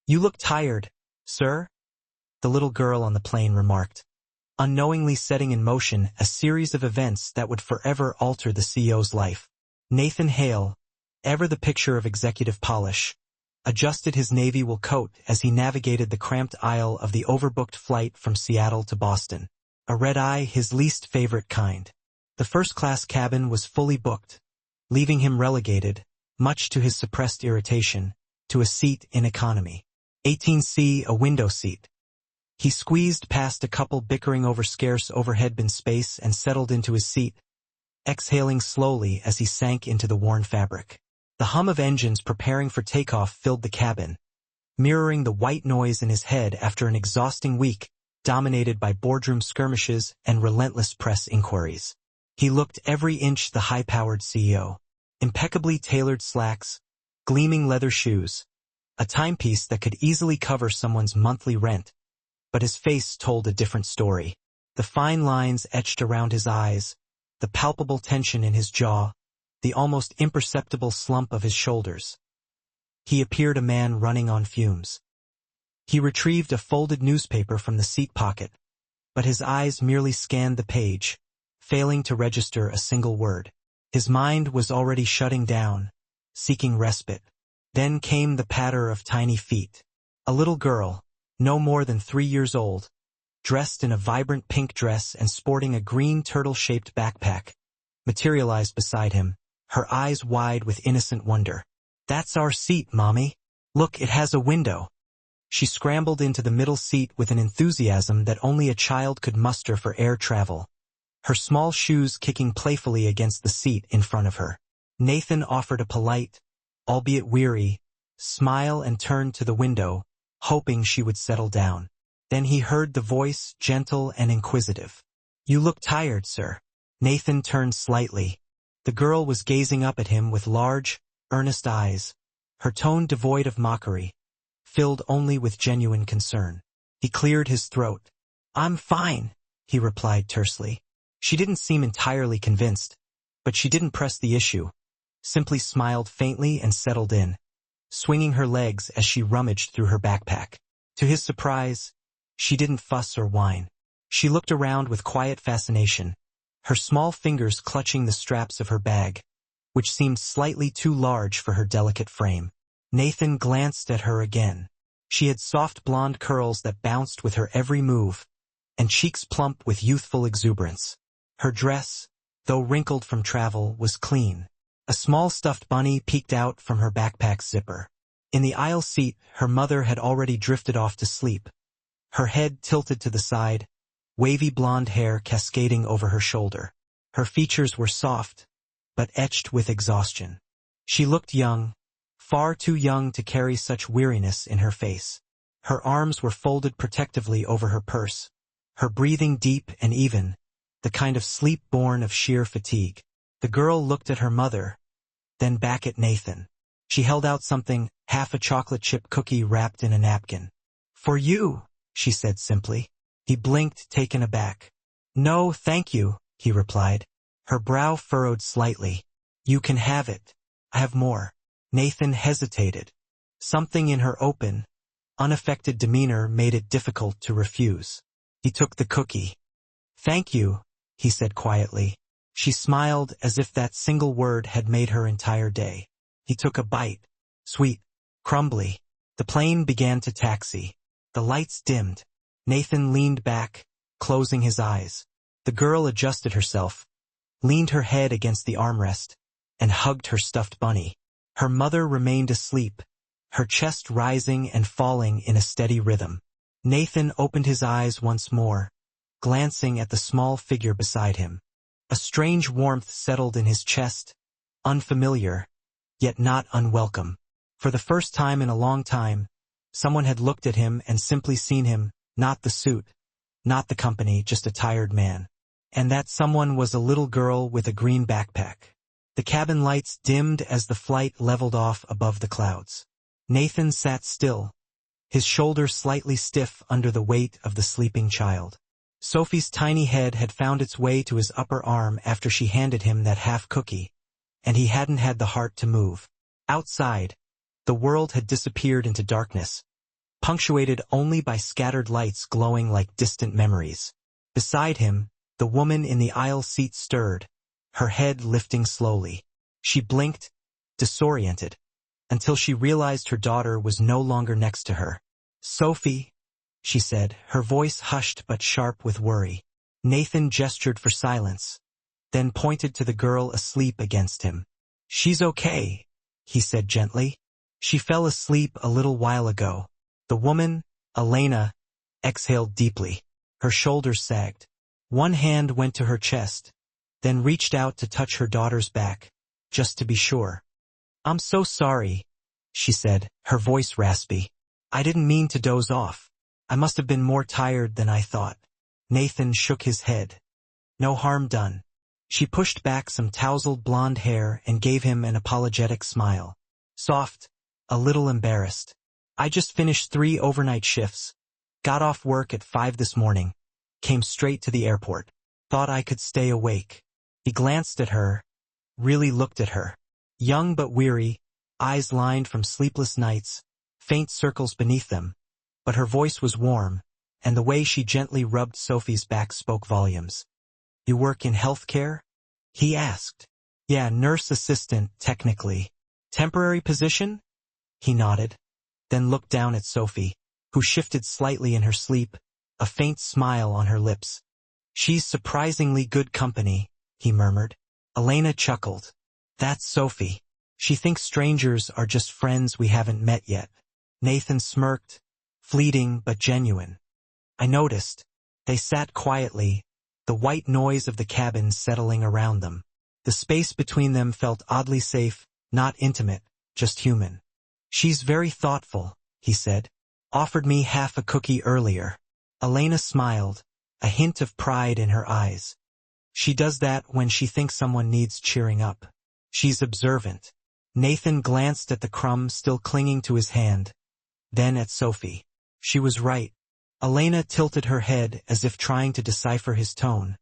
"You look tired, sir," the little girl on the plane remarked, unknowingly setting in motion a series of events that would forever alter the CEO's life. Nathan Hale, ever the picture of executive polish, adjusted his navy wool coat as he navigated the cramped aisle of the overbooked flight from Seattle to Boston. A red-eye, his least favorite kind. The first-class cabin was fully booked, leaving him relegated, much to his suppressed irritation, to a seat in economy. 18C, a window seat. He squeezed past a couple bickering over scarce overhead bin space and settled into his seat, exhaling slowly as he sank into the worn fabric. The hum of engines preparing for takeoff filled the cabin, mirroring the white noise in his head after an exhausting week dominated by boardroom skirmishes and relentless press inquiries. He looked every inch the high-powered CEO. Impeccably tailored slacks, gleaming leather shoes, a timepiece that could easily cover someone's monthly rent. But his face told a different story. The fine lines etched around his eyes, the palpable tension in his jaw, the almost imperceptible slump of his shoulders. He appeared a man running on fumes. He retrieved a folded newspaper from the seat pocket, but his eyes merely scanned the page, failing to register a single word. His mind was already shutting down, seeking respite. Then came the patter of tiny feet. A little girl, no more than 3 years old, dressed in a vibrant pink dress and sporting a green turtle-shaped backpack, materialized beside him, her eyes wide with innocent wonder. "That's our seat, Mommy. Look, it has a window." She scrambled into the middle seat with an enthusiasm that only a child could muster for air travel, her small shoes kicking playfully against the seat in front of her. Nathan offered a polite, albeit weary, smile and turned to the window, hoping she would settle down. Then he heard the voice, gentle and inquisitive. "You look tired, sir." Nathan turned slightly. The girl was gazing up at him with large, earnest eyes, her tone devoid of mockery, filled only with genuine concern. He cleared his throat. "I'm fine," he replied tersely. She didn't seem entirely convinced, but she didn't press the issue, simply smiled faintly and settled in, swinging her legs as she rummaged through her backpack. To his surprise, she didn't fuss or whine. She looked around with quiet fascination, her small fingers clutching the straps of her bag, which seemed slightly too large for her delicate frame. Nathan glanced at her again. She had soft blonde curls that bounced with her every move, and cheeks plump with youthful exuberance. Her dress, though wrinkled from travel, was clean. A small stuffed bunny peeked out from her backpack's zipper. In the aisle seat, her mother had already drifted off to sleep, her head tilted to the side, wavy blonde hair cascading over her shoulder. Her features were soft, but etched with exhaustion. She looked young, far too young to carry such weariness in her face. Her arms were folded protectively over her purse, her breathing deep and even, the kind of sleep born of sheer fatigue. The girl looked at her mother, then back at Nathan. She held out something, half a chocolate chip cookie wrapped in a napkin. "For you," she said simply. He blinked, taken aback. "No, thank you," he replied. Her brow furrowed slightly. "You can have it. I have more." Nathan hesitated. Something in her open, unaffected demeanor made it difficult to refuse. He took the cookie. "Thank you," he said quietly. She smiled as if that single word had made her entire day. He took a bite. Sweet, crumbly. The plane began to taxi. The lights dimmed. Nathan leaned back, closing his eyes. The girl adjusted herself, leaned her head against the armrest, and hugged her stuffed bunny. Her mother remained asleep, her chest rising and falling in a steady rhythm. Nathan opened his eyes once more, glancing at the small figure beside him. A strange warmth settled in his chest, unfamiliar, yet not unwelcome. For the first time in a long time, someone had looked at him and simply seen him, not the suit, not the company, just a tired man. And that someone was a little girl with a green backpack. The cabin lights dimmed as the flight leveled off above the clouds. Nathan sat still, his shoulders slightly stiff under the weight of the sleeping child. Sophie's tiny head had found its way to his upper arm after she handed him that half cookie, and he hadn't had the heart to move. Outside, the world had disappeared into darkness, punctuated only by scattered lights glowing like distant memories. Beside him, the woman in the aisle seat stirred, her head lifting slowly. She blinked, disoriented, until she realized her daughter was no longer next to her. "Sophie," she said, her voice hushed but sharp with worry. Nathan gestured for silence, then pointed to the girl asleep against him. "She's okay," he said gently. "She fell asleep a little while ago." The woman, Elena, exhaled deeply. Her shoulders sagged. One hand went to her chest, then reached out to touch her daughter's back, just to be sure. "I'm so sorry," she said, her voice raspy. "I didn't mean to doze off. I must have been more tired than I thought." Nathan shook his head. "No harm done." She pushed back some tousled blonde hair and gave him an apologetic smile. Soft, a little embarrassed. "I just finished 3 overnight shifts. Got off work at 5 this morning. Came straight to the airport. Thought I could stay awake." He glanced at her, really looked at her. Young but weary, eyes lined from sleepless nights, faint circles beneath them. But her voice was warm, and the way she gently rubbed Sophie's back spoke volumes. "You work in healthcare?" he asked. "Yeah, nurse assistant, technically." "Temporary position?" He nodded, then looked down at Sophie, who shifted slightly in her sleep, a faint smile on her lips. "She's surprisingly good company," he murmured. Elena chuckled. "That's Sophie. She thinks strangers are just friends we haven't met yet." Nathan smirked, fleeting but genuine. "I noticed." They sat quietly, the white noise of the cabin settling around them. The space between them felt oddly safe, not intimate, just human. "She's very thoughtful," he said. "Offered me half a cookie earlier." Elena smiled, a hint of pride in her eyes. "She does that when she thinks someone needs cheering up. She's observant." Nathan glanced at the crumb still clinging to his hand, then at Sophie. She was right. Elena tilted her head as if trying to decipher his tone,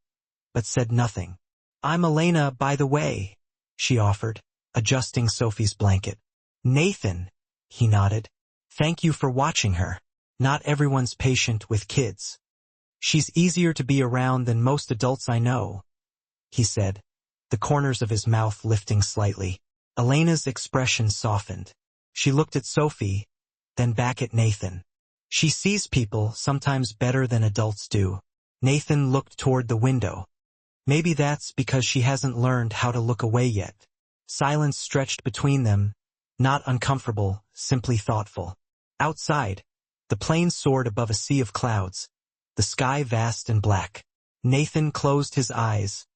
but said nothing. "I'm Elena, by the way," she offered, adjusting Sophie's blanket. "Nathan," he nodded. "Thank you for watching her. Not everyone's patient with kids." "She's easier to be around than most adults I know," he said, the corners of his mouth lifting slightly. Elena's expression softened. She looked at Sophie, then back at Nathan. "She sees people sometimes better than adults do." Nathan looked toward the window. "Maybe that's because she hasn't learned how to look away yet." Silence stretched between them, not uncomfortable, simply thoughtful. Outside, the plane soared above a sea of clouds, the sky vast and black. Nathan closed his eyes,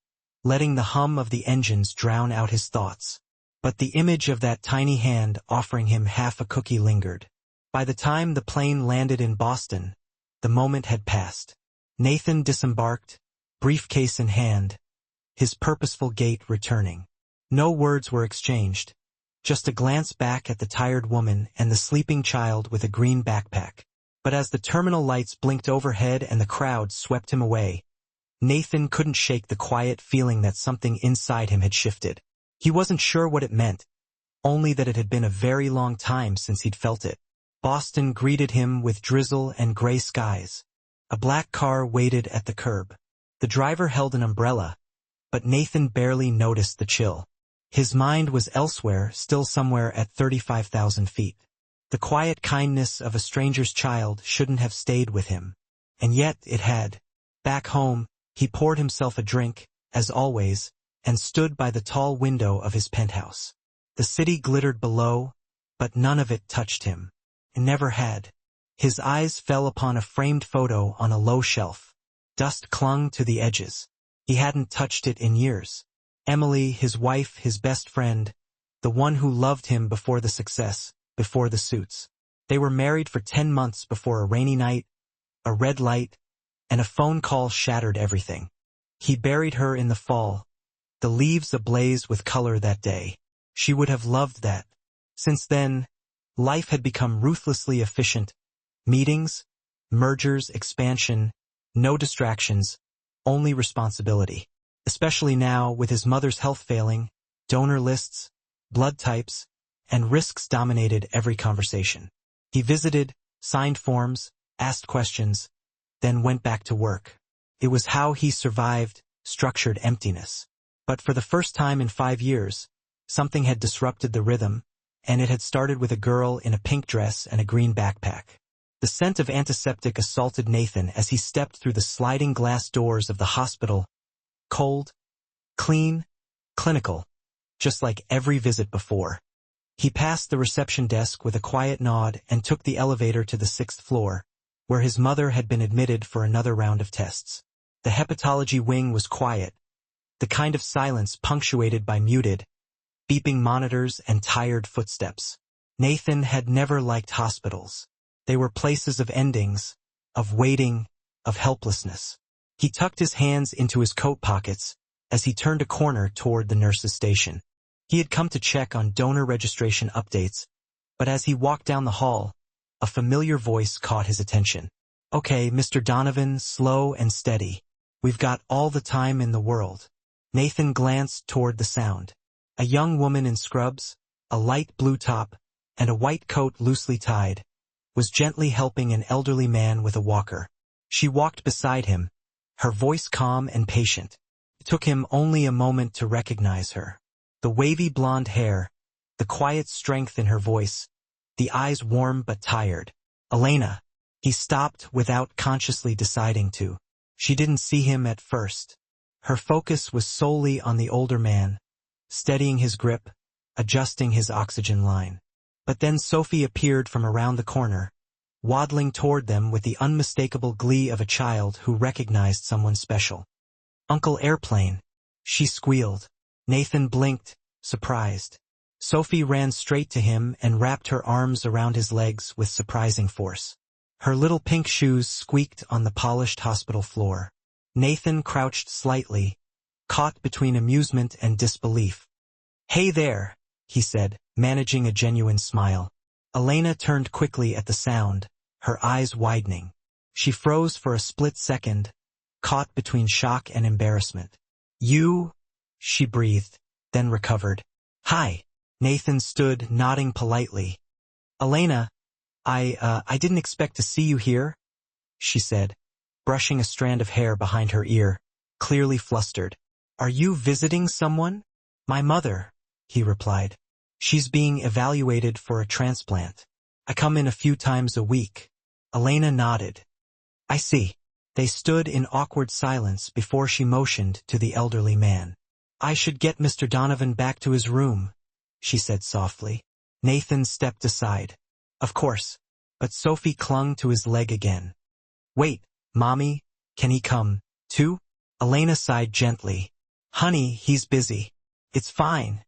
letting the hum of the engines drown out his thoughts. But the image of that tiny hand offering him half a cookie lingered. By the time the plane landed in Boston, the moment had passed. Nathan disembarked, briefcase in hand, his purposeful gait returning. No words were exchanged, just a glance back at the tired woman and the sleeping child with a green backpack. But as the terminal lights blinked overhead and the crowd swept him away, Nathan couldn't shake the quiet feeling that something inside him had shifted. He wasn't sure what it meant, only that it had been a very long time since he'd felt it. Boston greeted him with drizzle and gray skies. A black car waited at the curb. The driver held an umbrella, but Nathan barely noticed the chill. His mind was elsewhere, still somewhere at 35,000 feet. The quiet kindness of a stranger's child shouldn't have stayed with him. And yet it had. Back home, he poured himself a drink, as always, and stood by the tall window of his penthouse. The city glittered below, but none of it touched him. It never had. His eyes fell upon a framed photo on a low shelf. Dust clung to the edges. He hadn't touched it in years. Emily, his wife, his best friend, the one who loved him before the success, before the suits. They were married for 10 months before a rainy night, a red light, and a phone call shattered everything. He buried her in the fall, the leaves ablaze with color that day. She would have loved that. Since then, life had become ruthlessly efficient. Meetings, mergers, expansion, no distractions, only responsibility. Especially now, with his mother's health failing, donor lists, blood types, and risks dominated every conversation. He visited, signed forms, asked questions, then went back to work. It was how he survived structured emptiness. But for the first time in 5 years, something had disrupted the rhythm, and it had started with a girl in a pink dress and a green backpack. The scent of antiseptic assaulted Nathan as he stepped through the sliding glass doors of the hospital. Cold, clean, clinical, just like every visit before. He passed the reception desk with a quiet nod and took the elevator to the 6th floor, where his mother had been admitted for another round of tests. The hepatology wing was quiet, the kind of silence punctuated by muted, beeping monitors and tired footsteps. Nathan had never liked hospitals. They were places of endings, of waiting, of helplessness. He tucked his hands into his coat pockets as he turned a corner toward the nurse's station. He had come to check on donor registration updates, but as he walked down the hall, a familiar voice caught his attention. "Okay, Mr. Donovan, slow and steady. We've got all the time in the world." Nathan glanced toward the sound. A young woman in scrubs, a light blue top, and a white coat loosely tied, was gently helping an elderly man with a walker. She walked beside him, her voice calm and patient. It took him only a moment to recognize her. The wavy blonde hair, the quiet strength in her voice, the eyes warm but tired. "Elena." He stopped without consciously deciding to. She didn't see him at first. Her focus was solely on the older man, steadying his grip, adjusting his oxygen line. But then Sophie appeared from around the corner, waddling toward them with the unmistakable glee of a child who recognized someone special. "Uncle Airplane," she squealed. Nathan blinked, surprised. Sophie ran straight to him and wrapped her arms around his legs with surprising force. Her little pink shoes squeaked on the polished hospital floor. Nathan crouched slightly, caught between amusement and disbelief. "Hey there," he said, managing a genuine smile. Elena turned quickly at the sound, her eyes widening. She froze for a split second, caught between shock and embarrassment. "You?" she breathed, then recovered. "Hi." Nathan stood, nodding politely. "Elena, I didn't expect to see you here," she said, brushing a strand of hair behind her ear, clearly flustered. "Are you visiting someone?" "My mother," he replied. "She's being evaluated for a transplant. I come in a few times a week." Elena nodded. "I see." They stood in awkward silence before she motioned to the elderly man. "I should get Mr. Donovan back to his room," she said softly. Nathan stepped aside. "Of course." But Sophie clung to his leg again. "Wait, Mommy, can he come, too?" Elena sighed gently. "Honey, he's busy." "It's fine,"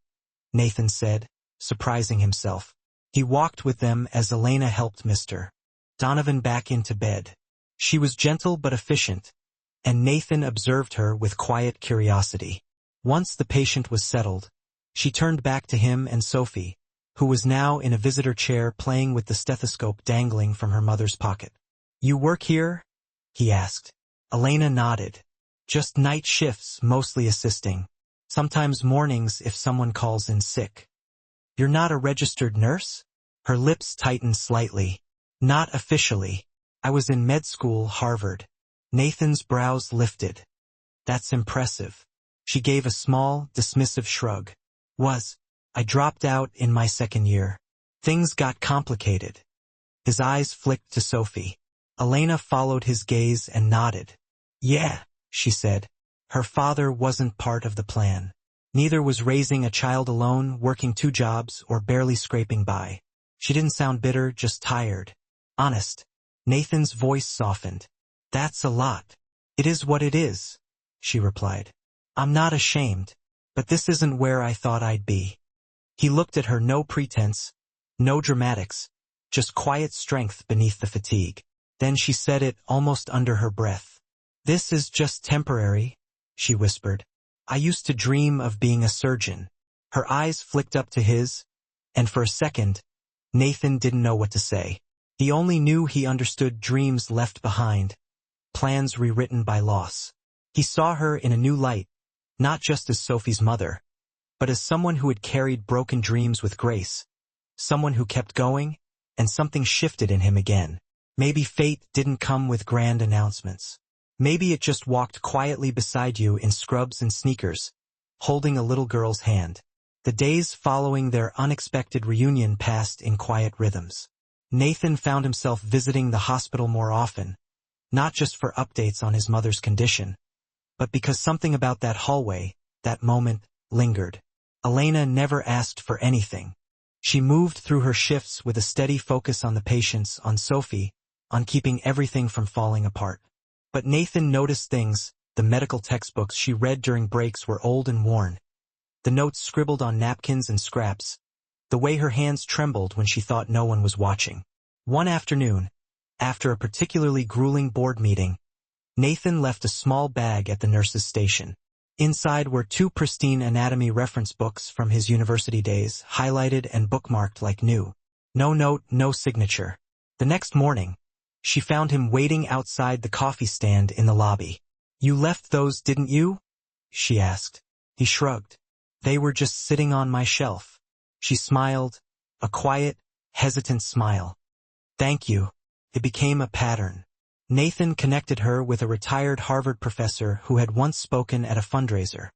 Nathan said, surprising himself. He walked with them as Elena helped Mr. Donovan back into bed. She was gentle but efficient, and Nathan observed her with quiet curiosity. Once the patient was settled, she turned back to him and Sophie, who was now in a visitor chair playing with the stethoscope dangling from her mother's pocket. "You work here?" he asked. Elena nodded. "Just night shifts, mostly assisting. Sometimes mornings if someone calls in sick." "You're not a registered nurse?" Her lips tightened slightly. "Not officially. I was in med school, Harvard." Nathan's brows lifted. "That's impressive." She gave a small, dismissive shrug. I dropped out in my 2nd year. Things got complicated." His eyes flicked to Sophie. Elena followed his gaze and nodded. "Yeah," she said. Her father wasn't part of the plan. Neither was raising a child alone, working 2 jobs, or barely scraping by. She didn't sound bitter, just tired. Honest. Nathan's voice softened. "That's a lot." "It is what it is," she replied. "I'm not ashamed, but this isn't where I thought I'd be." He looked at her, no pretense, no dramatics, just quiet strength beneath the fatigue. Then she said it almost under her breath. "This is just temporary," she whispered. "I used to dream of being a surgeon." Her eyes flicked up to his, and for a second, Nathan didn't know what to say. He only knew he understood dreams left behind, plans rewritten by loss. He saw her in a new light, not just as Sophie's mother, but as someone who had carried broken dreams with grace, someone who kept going, and something shifted in him again. Maybe fate didn't come with grand announcements. Maybe it just walked quietly beside you in scrubs and sneakers, holding a little girl's hand. The days following their unexpected reunion passed in quiet rhythms. Nathan found himself visiting the hospital more often, not just for updates on his mother's condition, but because something about that hallway, that moment, lingered. Elena never asked for anything. She moved through her shifts with a steady focus on the patients, on Sophie, on keeping everything from falling apart. But Nathan noticed things. The medical textbooks she read during breaks were old and worn. The notes scribbled on napkins and scraps. The way her hands trembled when she thought no one was watching. One afternoon, after a particularly grueling board meeting, Nathan left a small bag at the nurse's station. Inside were 2 pristine anatomy reference books from his university days, highlighted and bookmarked like new. No note, no signature. The next morning, she found him waiting outside the coffee stand in the lobby. "You left those, didn't you?" she asked. He shrugged. "They were just sitting on my shelf." She smiled, a quiet, hesitant smile. "Thank you." It became a pattern. Nathan connected her with a retired Harvard professor who had once spoken at a fundraiser,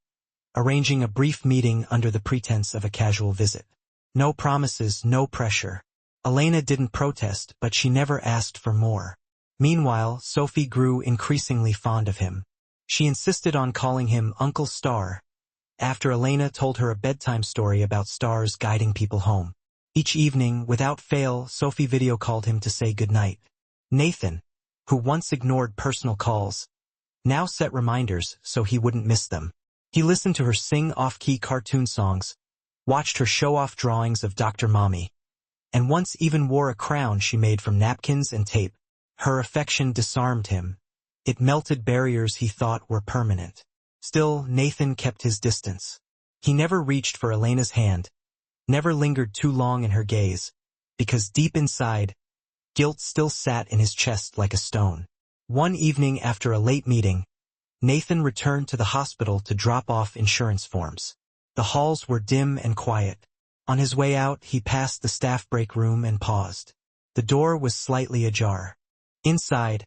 arranging a brief meeting under the pretense of a casual visit. No promises, no pressure. Elena didn't protest, but she never asked for more. Meanwhile, Sophie grew increasingly fond of him. She insisted on calling him Uncle Star, after Elena told her a bedtime story about stars guiding people home. Each evening, without fail, Sophie video called him to say goodnight. Nathan, who once ignored personal calls, now set reminders so he wouldn't miss them. He listened to her sing off-key cartoon songs, watched her show-off drawings of Dr. Mommy, and once even wore a crown she made from napkins and tape. Her affection disarmed him. It melted barriers he thought were permanent. Still, Nathan kept his distance. He never reached for Elena's hand, never lingered too long in her gaze, because deep inside, guilt still sat in his chest like a stone. One evening after a late meeting, Nathan returned to the hospital to drop off insurance forms. The halls were dim and quiet. On his way out, he passed the staff break room and paused. The door was slightly ajar. Inside,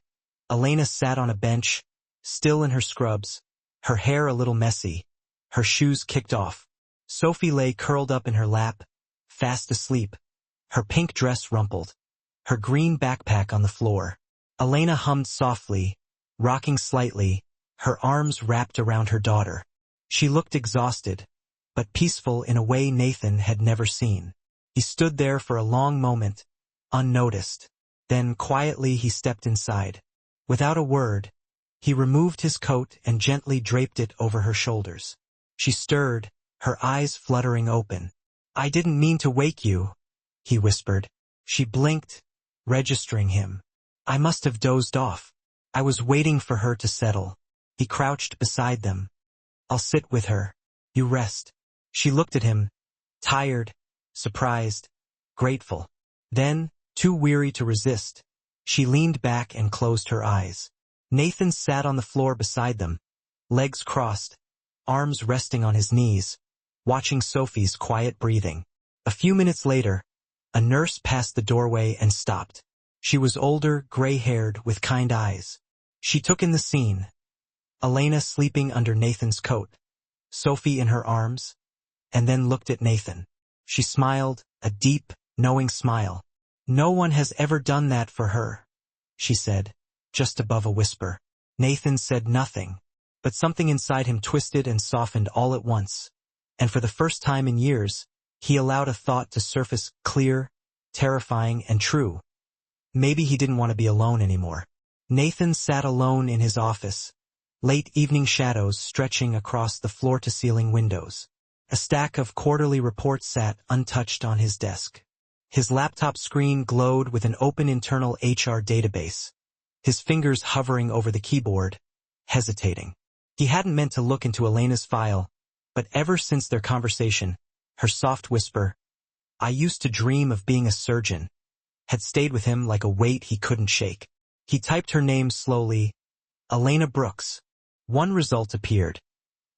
Elena sat on a bench, still in her scrubs, her hair a little messy, her shoes kicked off. Sophie lay curled up in her lap, fast asleep, her pink dress rumpled, her green backpack on the floor. Elena hummed softly, rocking slightly, her arms wrapped around her daughter. She looked exhausted, but peaceful in a way Nathan had never seen. He stood there for a long moment, unnoticed. Then quietly he stepped inside. Without a word, he removed his coat and gently draped it over her shoulders. She stirred, her eyes fluttering open. "I didn't mean to wake you," he whispered. She blinked, registering him. "I must have dozed off. I was waiting for her to settle." He crouched beside them. "I'll sit with her. You rest." She looked at him, tired, surprised, grateful. Then, too weary to resist, she leaned back and closed her eyes. Nathan sat on the floor beside them, legs crossed, arms resting on his knees, watching Sophie's quiet breathing. A few minutes later, a nurse passed the doorway and stopped. She was older, gray-haired, with kind eyes. She took in the scene. Elena sleeping under Nathan's coat, Sophie in her arms, and then looked at Nathan. She smiled, a deep, knowing smile. "No one has ever done that for her," she said, just above a whisper. Nathan said nothing, but something inside him twisted and softened all at once. And for the first time in years, he allowed a thought to surface, clear, terrifying, and true. Maybe he didn't want to be alone anymore. Nathan sat alone in his office, late evening shadows stretching across the floor-to-ceiling windows. A stack of quarterly reports sat untouched on his desk. His laptop screen glowed with an open internal HR database, his fingers hovering over the keyboard, hesitating. He hadn't meant to look into Elena's file, but ever since their conversation, her soft whisper, "I used to dream of being a surgeon," had stayed with him like a weight he couldn't shake. He typed her name slowly, Elena Brooks. One result appeared.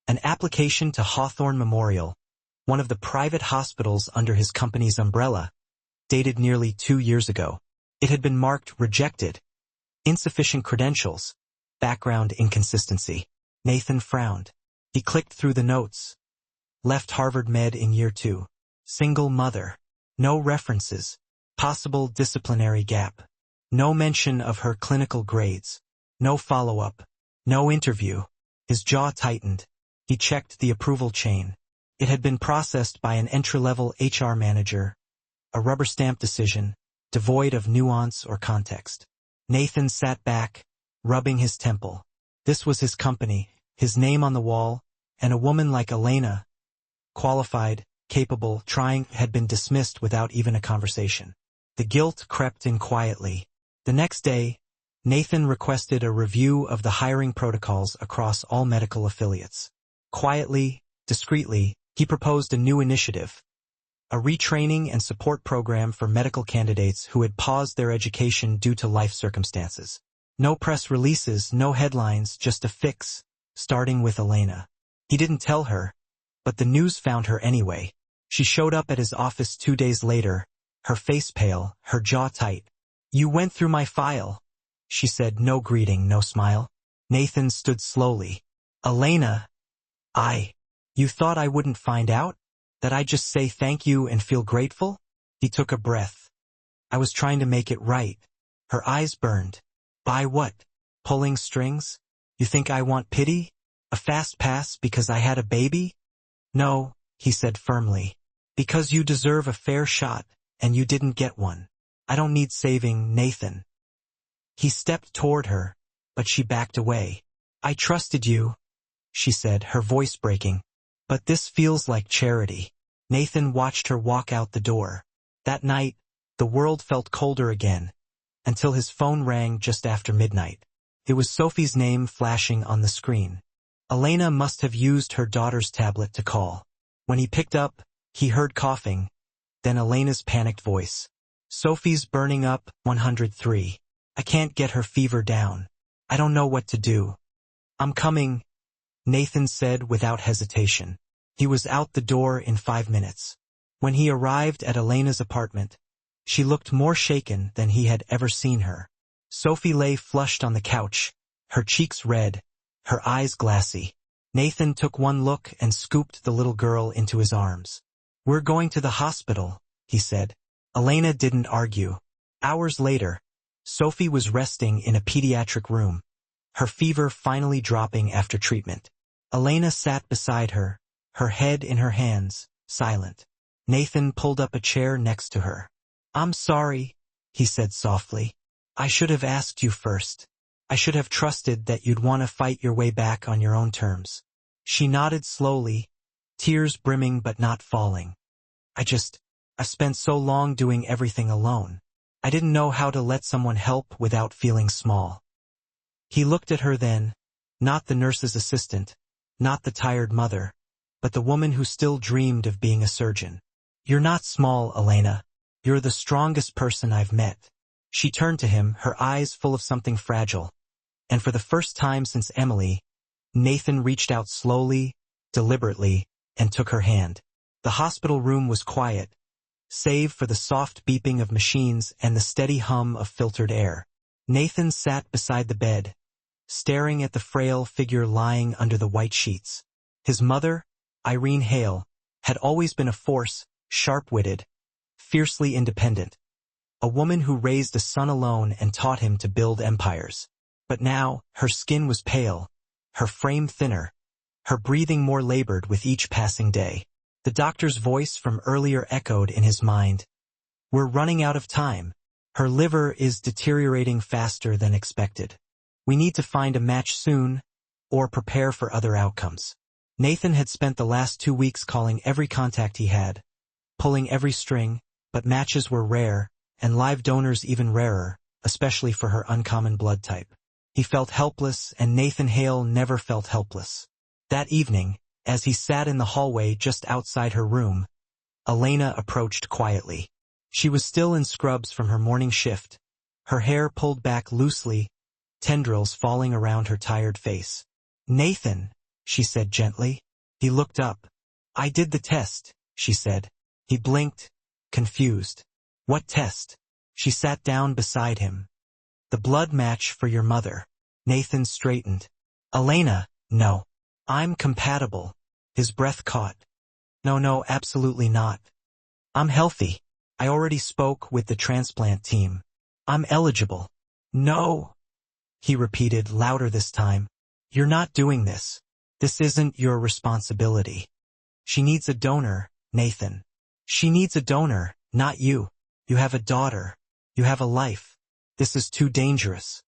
An application to Hawthorne Memorial, one of the private hospitals under his company's umbrella, dated nearly 2 years ago. It had been marked rejected, insufficient credentials, background inconsistency. Nathan frowned. He clicked through the notes. Left Harvard Med in year 2. Single mother. No references. Possible disciplinary gap. No mention of her clinical grades. No follow-up. No interview. His jaw tightened. He checked the approval chain. It had been processed by an entry-level HR manager. A rubber-stamp decision, devoid of nuance or context. Nathan sat back, rubbing his temple. This was his company, his name on the wall, and a woman like Elena, qualified, capable, trying, had been dismissed without even a conversation. The guilt crept in quietly. The next day, Nathan requested a review of the hiring protocols across all medical affiliates. Quietly, discreetly, he proposed a new initiative. A retraining and support program for medical candidates who had paused their education due to life circumstances. No press releases, no headlines, just a fix, starting with Elena. He didn't tell her, but the news found her anyway. She showed up at his office 2 days later, her face pale, her jaw tight. "You went through my file," she said, no greeting, no smile. Nathan stood slowly. "Elena, you thought I wouldn't find out? That I'd just say thank you and feel grateful?" He took a breath. "I was trying to make it right." Her eyes burned. "By what? Pulling strings? You think I want pity? A fast pass because I had a baby?" "No," he said firmly. "Because you deserve a fair shot, and you didn't get one. I don't need saving, Nathan." He stepped toward her, but she backed away. "I trusted you," she said, her voice breaking. "But this feels like charity." Nathan watched her walk out the door. That night, the world felt colder again, until his phone rang just after midnight. It was Sophie's name flashing on the screen. Elena must have used her daughter's tablet to call. When he picked up, he heard coughing, then Elena's panicked voice. "Sophie's burning up, 103. I can't get her fever down. I don't know what to do." "I'm coming," Nathan said without hesitation. He was out the door in 5 minutes. When he arrived at Elena's apartment, she looked more shaken than he had ever seen her. Sophie lay flushed on the couch, her cheeks red, her eyes glassy. Nathan took one look and scooped the little girl into his arms. "We're going to the hospital," he said. Elena didn't argue. Hours later, Sophie was resting in a pediatric room, her fever finally dropping after treatment. Elena sat beside her, her head in her hands, silent. Nathan pulled up a chair next to her. "I'm sorry," he said softly. "I should have asked you first. I should have trusted that you'd want to fight your way back on your own terms." She nodded slowly, tears brimming but not falling. I've spent so long doing everything alone. I didn't know how to let someone help without feeling small." He looked at her then, not the nurse's assistant, not the tired mother, but the woman who still dreamed of being a surgeon. "You're not small, Elena. You're the strongest person I've met." She turned to him, her eyes full of something fragile. And for the first time since Emily, Nathan reached out slowly, deliberately, and took her hand. The hospital room was quiet, save for the soft beeping of machines and the steady hum of filtered air. Nathan sat beside the bed, staring at the frail figure lying under the white sheets. His mother, Irene Hale, had always been a force, sharp-witted, fiercely independent. A woman who raised a son alone and taught him to build empires. But now, her skin was pale, her frame thinner, her breathing more labored with each passing day. The doctor's voice from earlier echoed in his mind. "We're running out of time. Her liver is deteriorating faster than expected. We need to find a match soon, or prepare for other outcomes." Nathan had spent the last 2 weeks calling every contact he had, pulling every string, but matches were rare, and live donors even rarer, especially for her uncommon blood type. He felt helpless, and Nathan Hale never felt helpless. That evening, as he sat in the hallway just outside her room, Elena approached quietly. She was still in scrubs from her morning shift, her hair pulled back loosely, tendrils falling around her tired face. "Nathan," she said gently. He looked up. "I did the test," she said. He blinked, confused. "What test?" She sat down beside him. The blood match for your mother. Nathan straightened. Elena, no. I'm compatible. His breath caught. No, absolutely not. I'm healthy. I already spoke with the transplant team. I'm eligible. No, he repeated louder this time. You're not doing this. This isn't your responsibility. She needs a donor, Nathan. She needs a donor, not you. You have a daughter. You have a life. This is too dangerous.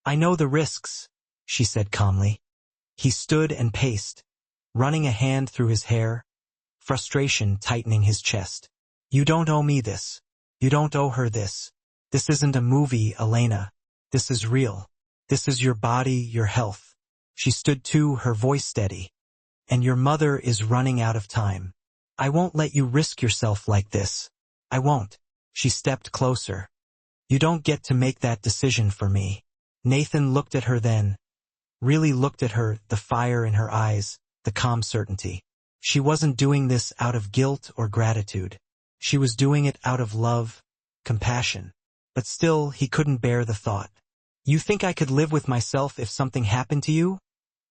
I know the risks, she said calmly. He stood and paced, running a hand through his hair, frustration tightening his chest. You don't owe me this. You don't owe her this. This isn't a movie, Elena. This is real. This is your body, your health. She stood too, her voice steady. And your mother is running out of time. I won't let you risk yourself like this. I won't. She stepped closer. You don't get to make that decision for me. Nathan looked at her then. Really looked at her, the fire in her eyes, the calm certainty. She wasn't doing this out of guilt or gratitude. She was doing it out of love, compassion. But still, he couldn't bear the thought. You think I could live with myself if something happened to you?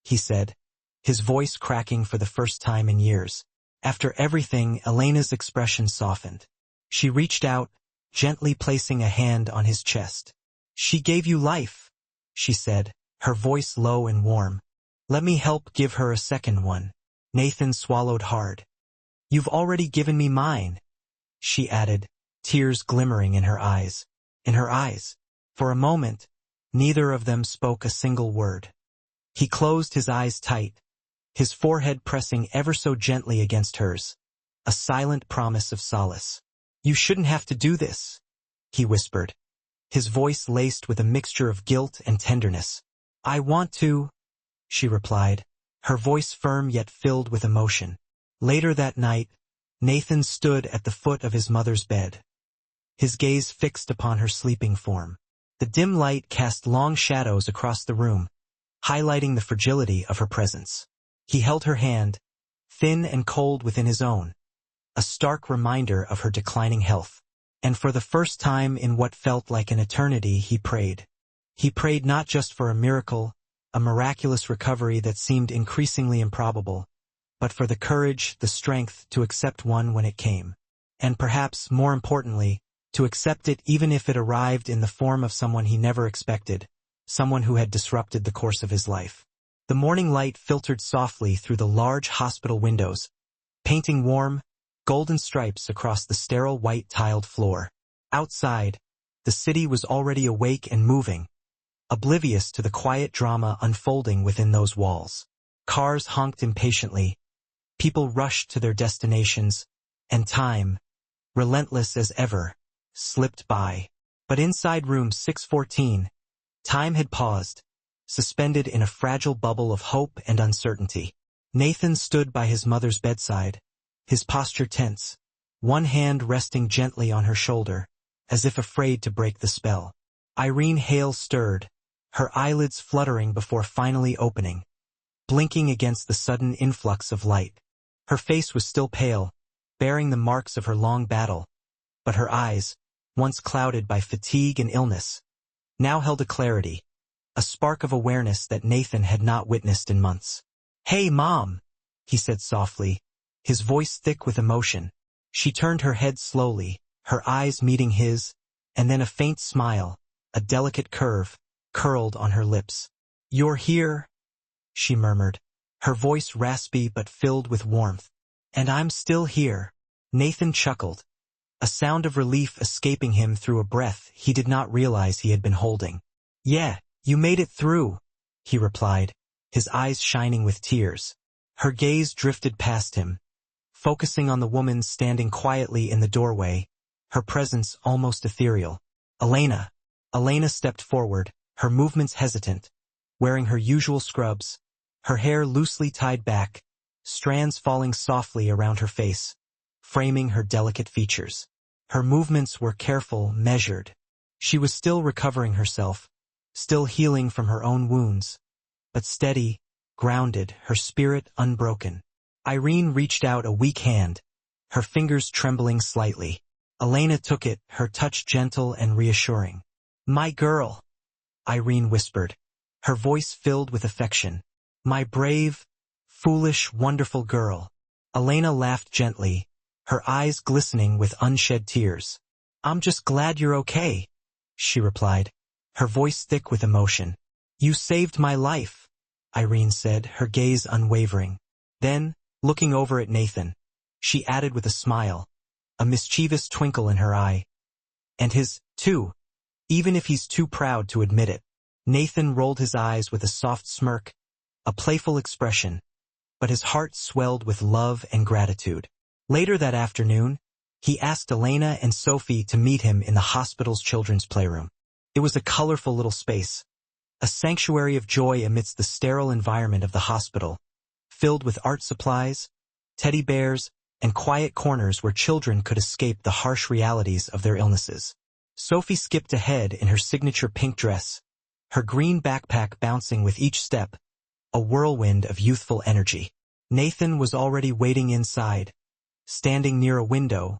He said, his voice cracking for the first time in years. After everything, Elena's expression softened. She reached out, gently placing a hand on his chest. She gave you life, she said, her voice low and warm. Let me help give her a second one. Nathan swallowed hard. You've already given me mine, she added, tears glimmering in her eyes. In her eyes. For a moment, neither of them spoke a single word. He closed his eyes tight, his forehead pressing ever so gently against hers, a silent promise of solace. You shouldn't have to do this, he whispered, his voice laced with a mixture of guilt and tenderness. I want to, she replied, her voice firm yet filled with emotion. Later that night, Nathan stood at the foot of his mother's bed, his gaze fixed upon her sleeping form. The dim light cast long shadows across the room, highlighting the fragility of her presence. He held her hand, thin and cold within his own, a stark reminder of her declining health. And for the first time in what felt like an eternity, he prayed. He prayed not just for a miracle, a miraculous recovery that seemed increasingly improbable, but for the courage, the strength to accept one when it came. And perhaps, more importantly, to accept it even if it arrived in the form of someone he never expected, someone who had disrupted the course of his life. The morning light filtered softly through the large hospital windows, painting warm, golden stripes across the sterile white tiled floor. Outside, the city was already awake and moving, oblivious to the quiet drama unfolding within those walls. Cars honked impatiently, people rushed to their destinations, and time, relentless as ever, slipped by. But inside room 614, time had paused, suspended in a fragile bubble of hope and uncertainty. Nathan stood by his mother's bedside, his posture tense, one hand resting gently on her shoulder, as if afraid to break the spell. Irene Hale stirred, her eyelids fluttering before finally opening, blinking against the sudden influx of light. Her face was still pale, bearing the marks of her long battle, but her eyes, once clouded by fatigue and illness, now held a clarity, a spark of awareness that Nathan had not witnessed in months. Hey, Mom, he said softly, his voice thick with emotion. She turned her head slowly, her eyes meeting his, and then a faint smile, a delicate curve, curled on her lips. You're here, she murmured, her voice raspy but filled with warmth. And I'm still here. Nathan chuckled, a sound of relief escaping him through a breath he did not realize he had been holding. Yeah, you made it through, he replied, his eyes shining with tears. Her gaze drifted past him, focusing on the woman standing quietly in the doorway, her presence almost ethereal. Elena. Elena stepped forward, her movements hesitant, wearing her usual scrubs, her hair loosely tied back, strands falling softly around her face, framing her delicate features. Her movements were careful, measured. She was still recovering herself, still healing from her own wounds, but steady, grounded, her spirit unbroken. Irene reached out a weak hand, her fingers trembling slightly. Elena took it, her touch gentle and reassuring. "My girl," Irene whispered, her voice filled with affection. "My brave, foolish, wonderful girl." Elena laughed gently, her eyes glistening with unshed tears. "I'm just glad you're okay," she replied, her voice thick with emotion. "You saved my life," Irene said, her gaze unwavering. Then, looking over at Nathan, she added with a smile, a mischievous twinkle in her eye. "And his, too, even if he's too proud to admit it." Nathan rolled his eyes with a soft smirk, a playful expression, but his heart swelled with love and gratitude. Later that afternoon, he asked Elena and Sophie to meet him in the hospital's children's playroom. It was a colorful little space, a sanctuary of joy amidst the sterile environment of the hospital, filled with art supplies, teddy bears, and quiet corners where children could escape the harsh realities of their illnesses. Sophie skipped ahead in her signature pink dress, her green backpack bouncing with each step, a whirlwind of youthful energy. Nathan was already waiting inside, standing near a window,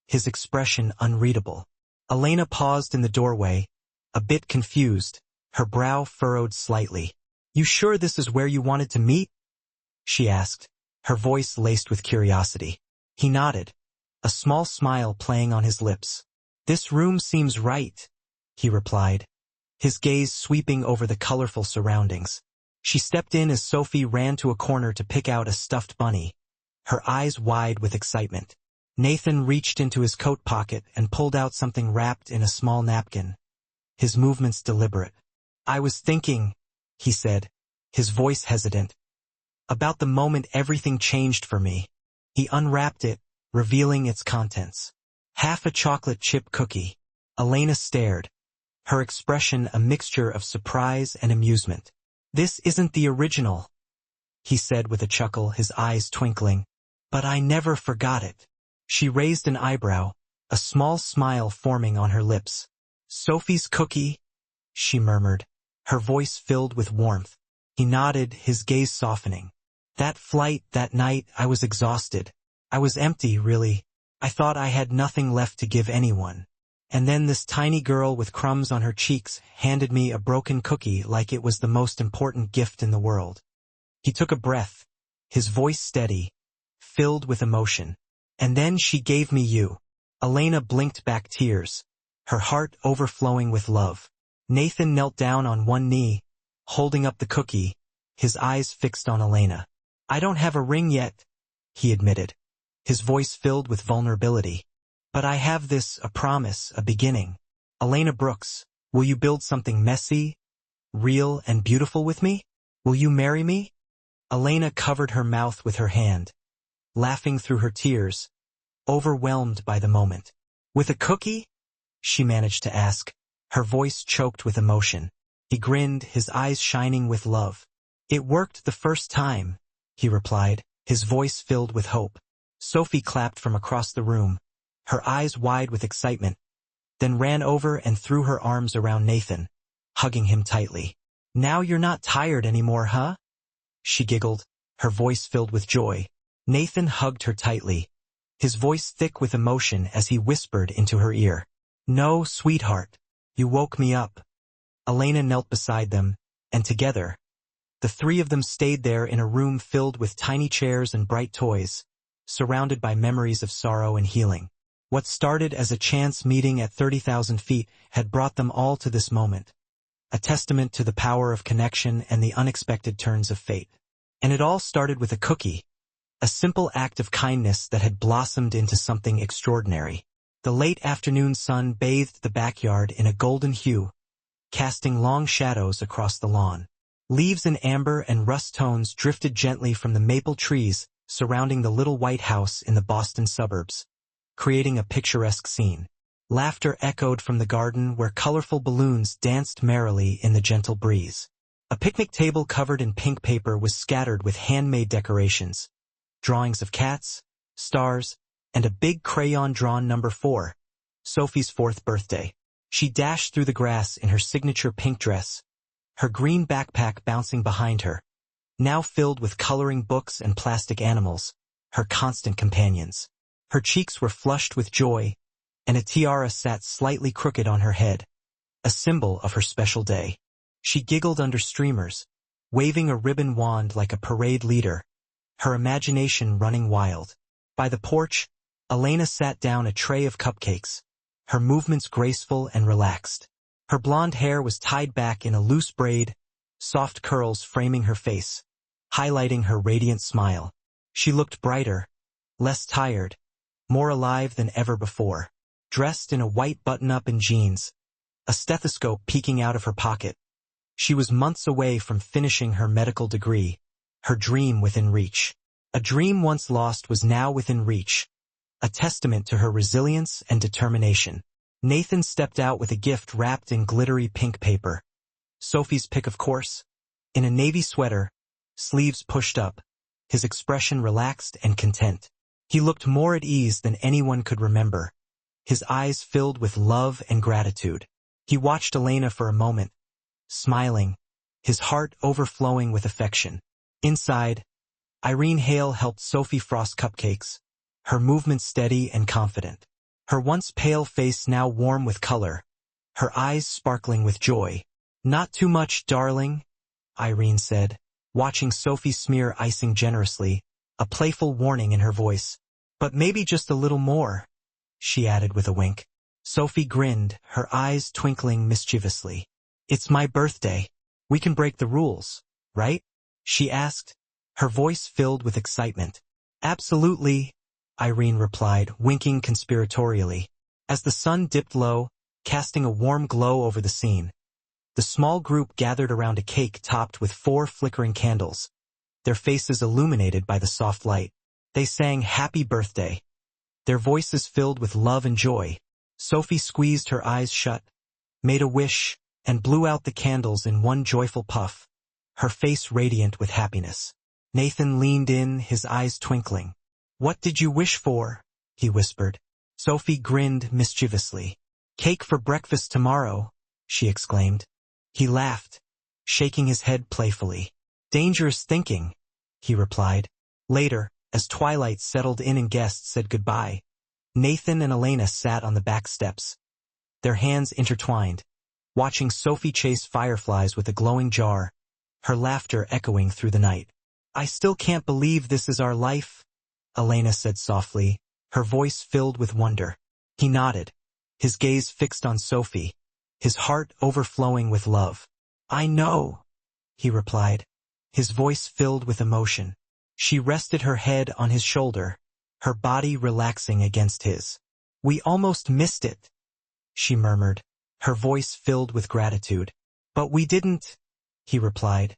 his expression unreadable. Elena paused in the doorway, a bit confused, her brow furrowed slightly. "You sure this is where you wanted to meet?" she asked, her voice laced with curiosity. He nodded, a small smile playing on his lips. "This room seems right," he replied, his gaze sweeping over the colorful surroundings. She stepped in as Sophie ran to a corner to pick out a stuffed bunny, her eyes wide with excitement. Nathan reached into his coat pocket and pulled out something wrapped in a small napkin, his movements deliberate. "I was thinking," he said, his voice hesitant, "about the moment everything changed for me." He unwrapped it, revealing its contents. Half a chocolate chip cookie. Elena stared, her expression a mixture of surprise and amusement. "This isn't the original," he said with a chuckle, his eyes twinkling. "But I never forgot it." She raised an eyebrow, a small smile forming on her lips. "Sophie's cookie?" she murmured, her voice filled with warmth. He nodded, his gaze softening. "That flight, that night, I was exhausted. I was empty, really. I thought I had nothing left to give anyone. And then this tiny girl with crumbs on her cheeks handed me a broken cookie like it was the most important gift in the world." He took a breath, his voice steady, filled with emotion. "And then she gave me you." Elena blinked back tears, her heart overflowing with love. Nathan knelt down on one knee, holding up the cookie, his eyes fixed on Elena. "I don't have a ring yet," he admitted, his voice filled with vulnerability. "But I have this, a promise, a beginning. Elena Brooks, will you build something messy, real, and beautiful with me? Will you marry me?" Elena covered her mouth with her hand, laughing through her tears, overwhelmed by the moment. "With a cookie?" she managed to ask, her voice choked with emotion. He grinned, his eyes shining with love. "It worked the first time," he replied, his voice filled with hope. Sophie clapped from across the room, her eyes wide with excitement, then ran over and threw her arms around Nathan, hugging him tightly. "Now you're not tired anymore, huh?" she giggled, her voice filled with joy. Nathan hugged her tightly, his voice thick with emotion as he whispered into her ear. "No, sweetheart, you woke me up." Elena knelt beside them, and together, the three of them stayed there in a room filled with tiny chairs and bright toys, surrounded by memories of sorrow and healing. What started as a chance meeting at 30,000 feet had brought them all to this moment, a testament to the power of connection and the unexpected turns of fate. And it all started with a cookie, a simple act of kindness that had blossomed into something extraordinary. The late afternoon sun bathed the backyard in a golden hue, casting long shadows across the lawn. Leaves in amber and rust tones drifted gently from the maple trees surrounding the little white house in the Boston suburbs, creating a picturesque scene. Laughter echoed from the garden where colorful balloons danced merrily in the gentle breeze. A picnic table covered in pink paper was scattered with handmade decorations, drawings of cats, stars, and a big crayon-drawn number 4, Sophie's 4th birthday. She dashed through the grass in her signature pink dress, her green backpack bouncing behind her, now filled with coloring books and plastic animals, her constant companions. Her cheeks were flushed with joy, and a tiara sat slightly crooked on her head, a symbol of her special day. She giggled under streamers, waving a ribbon wand like a parade leader, her imagination running wild. By the porch, Elena sat down a tray of cupcakes, her movements graceful and relaxed. Her blonde hair was tied back in a loose braid, soft curls framing her face, highlighting her radiant smile. She looked brighter, less tired, more alive than ever before. Dressed in a white button-up and jeans, a stethoscope peeking out of her pocket. She was months away from finishing her medical degree, her dream within reach. A dream once lost was now within reach, a testament to her resilience and determination. Nathan stepped out with a gift wrapped in glittery pink paper. Sophie's pick, of course, in a navy sweater, sleeves pushed up, his expression relaxed and content. He looked more at ease than anyone could remember, his eyes filled with love and gratitude. He watched Elena for a moment, smiling, his heart overflowing with affection. Inside, Irene Hale helped Sophie frost cupcakes, her movements steady and confident. Her once pale face now warm with color, her eyes sparkling with joy. "Not too much, darling," Irene said, watching Sophie smear icing generously, a playful warning in her voice. "But maybe just a little more," she added with a wink. Sophie grinned, her eyes twinkling mischievously. "It's my birthday. We can break the rules, right?" she asked, her voice filled with excitement. "Absolutely," Irene replied, winking conspiratorially. As the sun dipped low, casting a warm glow over the scene, the small group gathered around a cake topped with 4 flickering candles, their faces illuminated by the soft light. They sang "Happy Birthday," their voices filled with love and joy. Sophie squeezed her eyes shut, made a wish, and blew out the candles in one joyful puff, her face radiant with happiness. Nathan leaned in, his eyes twinkling. "What did you wish for?" he whispered. Sophie grinned mischievously. "Cake for breakfast tomorrow," she exclaimed. He laughed, shaking his head playfully. "Dangerous thinking," he replied. Later, as twilight settled in and guests said goodbye, Nathan and Elena sat on the back steps, their hands intertwined, watching Sophie chase fireflies with a glowing jar, her laughter echoing through the night. "I still can't believe this is our life," Elena said softly, her voice filled with wonder. He nodded, his gaze fixed on Sophie, his heart overflowing with love. "I know," he replied, his voice filled with emotion. She rested her head on his shoulder, her body relaxing against his. "We almost missed it," she murmured, her voice filled with gratitude. "But we didn't," he replied,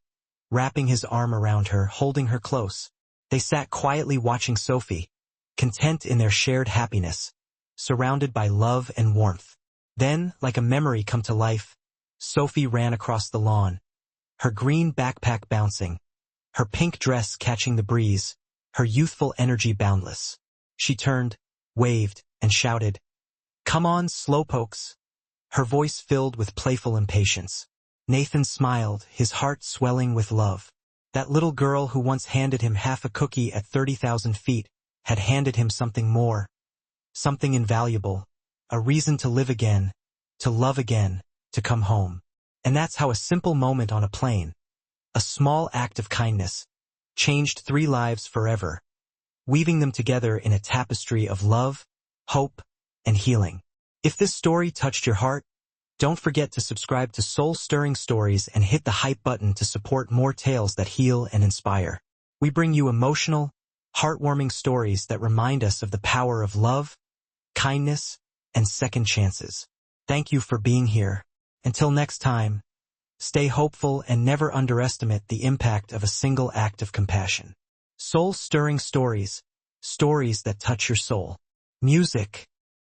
wrapping his arm around her, holding her close. They sat quietly watching Sophie, content in their shared happiness, surrounded by love and warmth. Then, like a memory come to life, Sophie ran across the lawn, her green backpack bouncing, her pink dress catching the breeze, her youthful energy boundless. She turned, waved, and shouted, "Come on, slowpokes," her voice filled with playful impatience. Nathan smiled, his heart swelling with love. That little girl who once handed him half a cookie at 30,000 feet had handed him something more, something invaluable, a reason to live again, to love again, to come home. And that's how a simple moment on a plane, a small act of kindness, changed 3 lives forever, weaving them together in a tapestry of love, hope, and healing. If this story touched your heart, don't forget to subscribe to Soul-Stirring Stories and hit the hype button to support more tales that heal and inspire. We bring you emotional, heartwarming stories that remind us of the power of love, kindness, and second chances. Thank you for being here. Until next time, stay hopeful and never underestimate the impact of a single act of compassion. Soul-Stirring Stories, stories that touch your soul. Music.